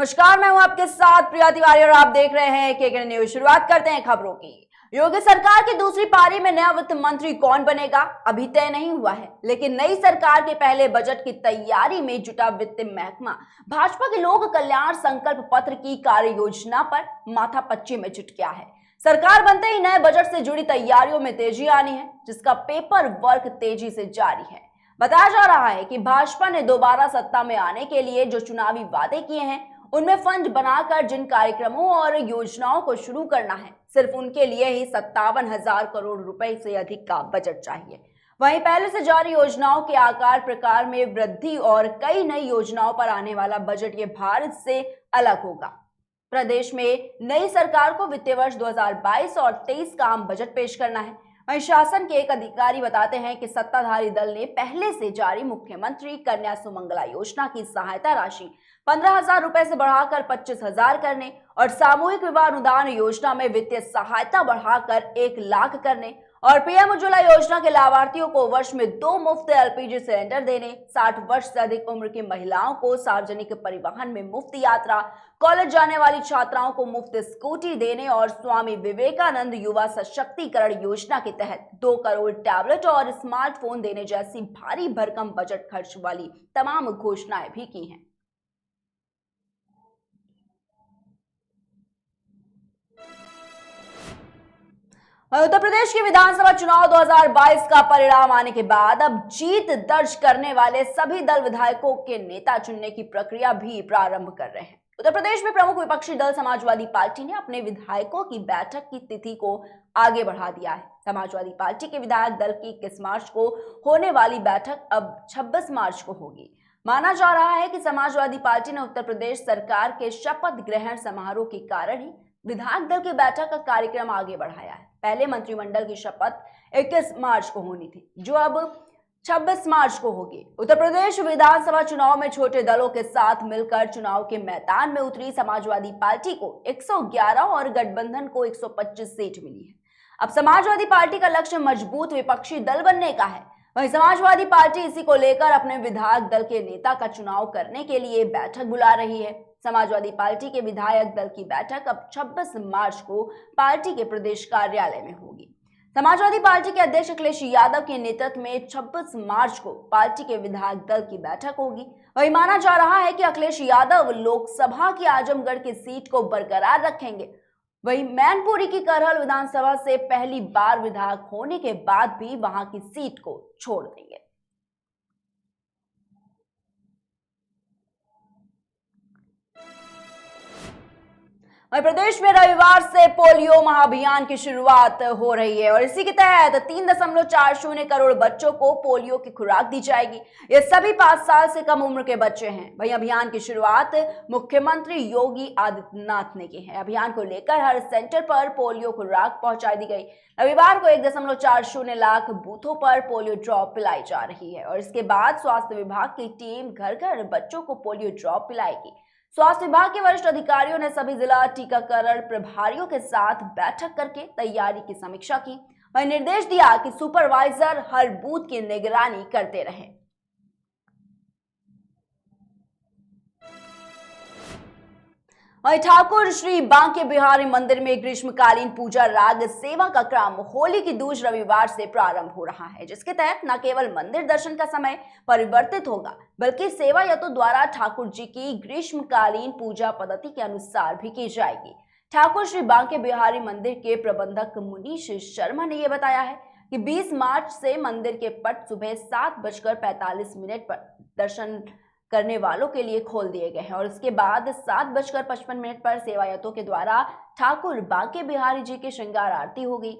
नमस्कार, मैं हूं आपके साथ प्रिया तिवारी और आप देख रहे हैं केके न्यूज। शुरुआत करते हैं खबरों की। योगी सरकार की दूसरी पारी में नया वित्त मंत्री कौन बनेगा अभी तय नहीं हुआ है, लेकिन नई सरकार के पहले बजट की तैयारी में जुटा वित्त महकमा भाजपा के लोक कल्याण संकल्प पत्र की कार्य योजना पर माथापच्ची में जुट गया है। सरकार बनते ही नए बजट से जुड़ी तैयारियों में तेजी आनी है, जिसका पेपर वर्क तेजी से जारी है। बताया जा रहा है कि भाजपा ने दोबारा सत्ता में आने के लिए जो चुनावी वादे किए हैं, उनमें फंड बनाकर जिन कार्यक्रमों और योजनाओं को शुरू करना है, सिर्फ उनके लिए ही 57,000 करोड़ रुपए से अधिक का बजट चाहिए। वहीं पहले से जारी योजनाओं के आकार प्रकार में वृद्धि और कई नई योजनाओं पर आने वाला बजट ये भारत से अलग होगा। प्रदेश में नई सरकार को वित्तीय वर्ष 2022 और 23 का आम बजट पेश करना है। वहीं शासन के एक अधिकारी बताते हैं कि सत्ताधारी दल ने पहले से जारी मुख्यमंत्री कन्या सुमंगला योजना की सहायता राशि 15,000 रुपए से बढ़ाकर 25,000 करने और सामूहिक विवाह अनुदान योजना में वित्तीय सहायता बढ़ाकर 1 लाख करने और पीएम उज्ज्वला योजना के लाभार्थियों को वर्ष में 2 मुफ्त एलपीजी सिलेंडर देने, 60 वर्ष से अधिक उम्र की महिलाओं को सार्वजनिक परिवहन में मुफ्त यात्रा, कॉलेज जाने वाली छात्राओं को मुफ्त स्कूटी देने और स्वामी विवेकानंद युवा सशक्तिकरण योजना के तहत 2 करोड़ टैबलेट और स्मार्टफोन देने जैसी भारी भरकम बजट खर्च वाली तमाम घोषणाएं भी की हैं। उत्तर प्रदेश के विधानसभा चुनाव 2022 का परिणाम आने के बाद अब जीत दर्ज करने वाले सभी दल विधायकों के नेता चुनने की प्रक्रिया भी प्रारंभ कर रहे हैं। उत्तर प्रदेश में प्रमुख विपक्षी दल समाजवादी पार्टी ने अपने विधायकों की बैठक की तिथि को आगे बढ़ा दिया है। समाजवादी पार्टी के विधायक दल की 21 मार्च को होने वाली बैठक अब 26 मार्च को होगी। माना जा रहा है कि समाजवादी पार्टी ने उत्तर प्रदेश सरकार के शपथ ग्रहण समारोह के कारण ही विधायक दल की बैठक का कार्यक्रम आगे बढ़ाया है। पहले मंत्रिमंडल की शपथ 21 मार्च को होनी थी, जो अब 26 मार्च को होगी। उत्तर प्रदेश विधानसभा चुनाव में छोटे दलों के साथ मिलकर चुनाव के मैदान में उतरी समाजवादी पार्टी को 111 और गठबंधन को 125 सीट मिली है। अब समाजवादी पार्टी का लक्ष्य मजबूत विपक्षी दल बनने का है। वहीं समाजवादी पार्टी इसी को लेकर अपने विधायक दल के नेता का चुनाव करने के लिए बैठक बुला रही है। समाजवादी पार्टी के विधायक दल की बैठक अब 26 मार्च को पार्टी के प्रदेश कार्यालय में होगी। समाजवादी पार्टी के अध्यक्ष अखिलेश यादव के नेतृत्व में 26 मार्च को पार्टी के विधायक दल की बैठक होगी। वहीं माना जा रहा है कि अखिलेश यादव लोकसभा की आजमगढ़ की सीट को बरकरार रखेंगे। वहीं मैनपुरी की करहल विधानसभा से पहली बार विधायक होने के बाद भी वहां की सीट को छोड़ देंगे। वहीं प्रदेश में रविवार से पोलियो महाअभियान की शुरुआत हो रही है और इसी के तहत 3.40 करोड़ बच्चों को पोलियो की खुराक दी जाएगी। ये सभी 5 साल से कम उम्र के बच्चे हैं। वहीं अभियान की शुरुआत मुख्यमंत्री योगी आदित्यनाथ ने की है। अभियान को लेकर हर सेंटर पर पोलियो खुराक पहुंचा दी गई। रविवार को 1.40 लाख बूथों पर पोलियो ड्रॉप पिलाई जा रही है और इसके बाद स्वास्थ्य विभाग की टीम घर घर बच्चों को पोलियो ड्रॉप पिलाएगी। स्वास्थ्य विभाग के वरिष्ठ अधिकारियों ने सभी जिला टीकाकरण प्रभारियों के साथ बैठक करके तैयारी की समीक्षा की। वहीं निर्देश दिया कि सुपरवाइजर हर बूथ की निगरानी करते रहें। वहीं ठाकुर श्री बांके बिहारी मंदिर में ग्रीष्मकालीन पूजा राग सेवा का क्रम होली की दूज रविवार से प्रारंभ हो रहा है, जिसके तहत न केवल मंदिर दर्शन का समय परिवर्तित होगा, बल्कि सेवायतों द्वारा ठाकुर जी की ग्रीष्मकालीन पूजा पद्धति के अनुसार भी की जाएगी। ठाकुर श्री बांके बिहारी मंदिर के प्रबंधक मुनीश शर्मा ने यह बताया है कि 20 मार्च से मंदिर के पट सुबह 7:45 पर दर्शन करने वालों के लिए खोल दिए गए हैं और इसके बाद 7:55 पर सेवायतों के द्वारा ठाकुर बांके बिहारी जी की श्रृंगार आरती होगी।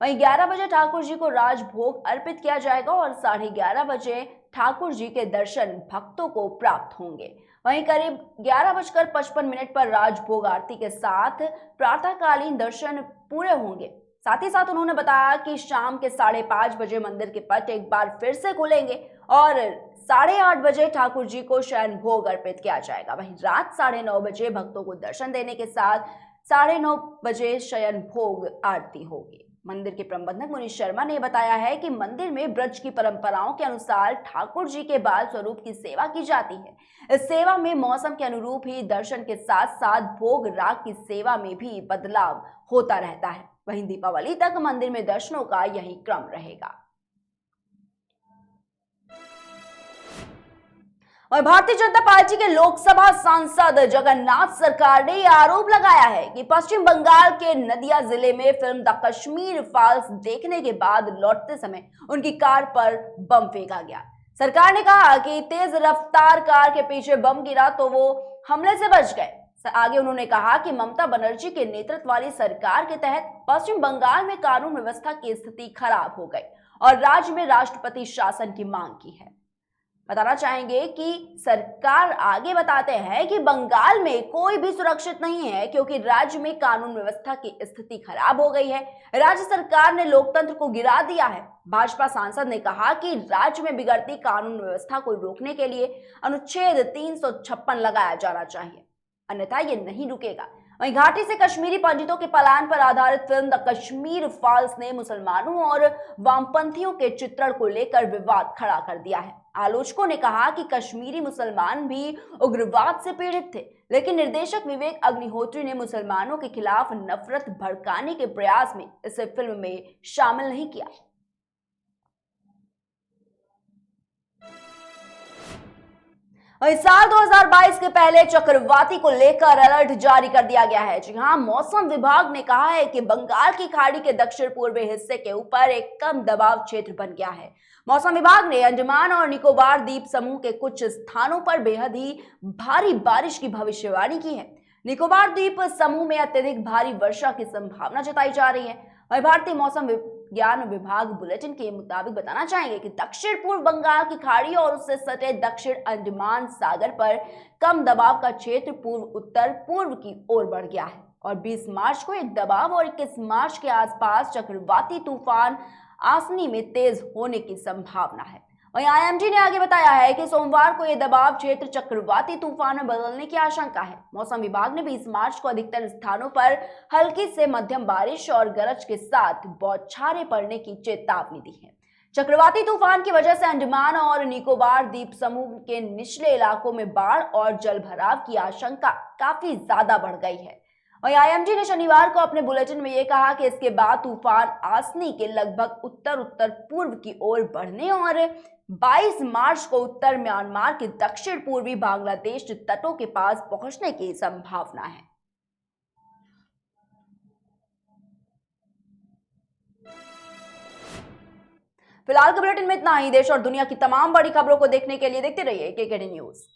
वहीं 11 बजे ठाकुर जी को राजभोग अर्पित किया जाएगा और 11:30 बजे ठाकुर जी के दर्शन भक्तों को प्राप्त होंगे। वहीं करीब 11:55 पर राजभोग आरती के साथ प्रातःकालीन दर्शन पूरे होंगे। साथ ही साथ उन्होंने बताया कि शाम के 5:30 बजे मंदिर के पट एक बार फिर से खुलेंगे और 8:30 बजे ठाकुर जी को शयन भोग अर्पित किया जाएगा। वहीं रात 9:30 बजे भक्तों को दर्शन देने के साथ 9:30 बजे शयन भोग आरती होगी। मंदिर के प्रबंधक मुनीश शर्मा ने बताया है कि मंदिर में ब्रज की परंपराओं के अनुसार ठाकुर जी के बाल स्वरूप की सेवा की जाती है। इस सेवा में मौसम के अनुरूप ही दर्शन के साथ साथ भोग राग की सेवा में भी बदलाव होता रहता है। वहीं दीपावली तक मंदिर में दर्शनों का यही क्रम रहेगा। और भारतीय जनता पार्टी के लोकसभा सांसद जगन्नाथ सरकार ने यह आरोप लगाया है कि पश्चिम बंगाल के नदिया जिले में फिल्म द कश्मीर फाइल्स देखने के बाद लौटते समय उनकी कार पर बम फेंका गया। सरकार ने कहा कि तेज रफ्तार कार के पीछे बम गिरा तो वो हमले से बच गए। आगे उन्होंने कहा कि ममता बनर्जी के नेतृत्व वाली सरकार के तहत पश्चिम बंगाल में कानून व्यवस्था की स्थिति खराब हो गई और राज्य में राष्ट्रपति शासन की मांग की है। बताना चाहेंगे कि सरकार आगे बताते हैं कि बंगाल में कोई भी सुरक्षित नहीं है क्योंकि राज्य में कानून व्यवस्था की स्थिति खराब हो गई है। राज्य सरकार ने लोकतंत्र को गिरा दिया है। भाजपा सांसद ने कहा कि राज्य में बिगड़ती कानून व्यवस्था को रोकने के लिए अनुच्छेद 356 लगाया जाना चाहिए, अन्यथा ये नहीं रुकेगा। वहीं घाटी से कश्मीरी पंडितों के पलायन पर आधारित फिल्म द कश्मीर फाइल्स ने मुसलमानों और वामपंथियों के चित्रण को लेकर विवाद खड़ा कर दिया है। आलोचकों ने कहा कि कश्मीरी मुसलमान भी उग्रवाद से पीड़ित थे, लेकिन निर्देशक विवेक अग्निहोत्री ने मुसलमानों के खिलाफ नफरत भड़काने के प्रयास में इसे फिल्म में शामिल नहीं किया। इस साल 2022 के पहले चक्रवाती को लेकर अलर्ट जारी कर दिया गया है। जी हां, मौसम विभाग ने कहा है कि बंगाल की खाड़ी के दक्षिण पूर्वी हिस्से के ऊपर एक कम दबाव क्षेत्र बन गया है। मौसम विभाग ने अंडमान और निकोबार द्वीप समूह के कुछ स्थानों पर बेहद ही भारी बारिश की भविष्यवाणी की है। निकोबार द्वीप समूह में अत्यधिक भारी वर्षा की संभावना जताई जा रही है। वहीं भारतीय मौसम विज्ञान विभाग बुलेटिन के मुताबिक बताना चाहेंगे कि दक्षिण पूर्व बंगाल की खाड़ी और उससे सटे दक्षिण अंडमान सागर पर कम दबाव का क्षेत्र पूर्व उत्तर पूर्व की ओर बढ़ गया है और 20 मार्च को एक दबाव और 21 मार्च के आसपास चक्रवाती तूफान आसनी में तेज होने की संभावना है। वहीं आईएमडी ने आगे बताया है कि सोमवार को यह दबाव क्षेत्र चक्रवाती तूफान में बदलने की आशंका है। मौसम विभाग ने 20 मार्च को अधिकतर स्थानों पर हल्की से मध्यम बारिश और गरज के साथ बौछारें पड़ने की चेतावनी दी है। चक्रवाती तूफान की वजह से अंडमान और निकोबार द्वीप समूह के निचले इलाकों में बाढ़ और जलभराव की आशंका काफी ज्यादा बढ़ गई है। वहीं आईएमडी ने शनिवार को अपने बुलेटिन में यह कहा कि इसके बाद तूफान आसनी के लगभग उत्तर उत्तर पूर्व की ओर बढ़ने और 22 मार्च को उत्तर म्यांमार के दक्षिण पूर्वी बांग्लादेश तटों के पास पहुंचने की संभावना है। फिलहाल के बुलेटिन में इतना ही। देश और दुनिया की तमाम बड़ी खबरों को देखने के लिए देखते रहिए केकेडी न्यूज।